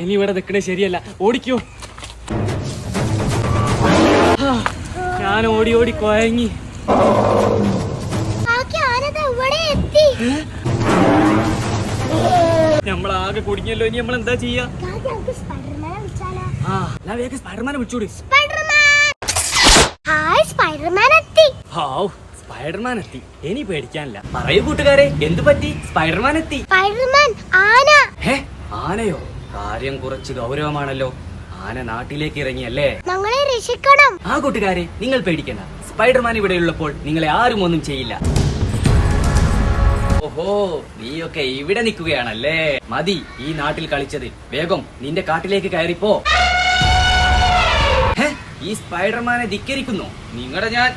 ഇനി ഇവിടെ നിൽക്കണേ ശരിയല്ല, ഓടിക്കോ. ഞാൻ ഓടി ഓടി കൊയങ്ങി. നമ്മളാകെ കുടുങ്ങിയല്ലോ. ഇനി നമ്മൾ എന്താ ചെയ്യാ? സ്പൈഡർമാനെ വിളിച്ചോടി. സ്പൈഡർമാൻ എത്തി. ഇനി പേടിക്കാനില്ല. പറയൂ കൂട്ടുകാരെ, എന്തു പറ്റി? സ്പൈഡർമാൻ എത്തി. ആനയോ? കാര്യം കുറച്ച് ഗൗരവമാണല്ലോ. ആന നാട്ടിലേക്ക് ഇറങ്ങിയല്ലേ? ഞങ്ങളെ രക്ഷിക്കണം. ആ കൂട്ടുകാരെ, നിങ്ങൾ പേടിക്കണ്ട. സ്പൈഡർമാൻ ഇവിടെ ഉള്ളപ്പോൾ നിങ്ങളെ ആരും ഒന്നും ചെയ്യില്ല. ഓഹോ, നീയൊക്കെ ഇവിടെ നിൽക്കുകയാണല്ലേ? മതി ഈ നാട്ടിൽ കളിച്ചത്. വേഗം നിന്റെ കാട്ടിലേക്ക് കയറിപ്പോ. ഈ സ്പൈഡർമാനെ ധിക്കരിക്കുന്നു. നിങ്ങളുടെ ഞാൻ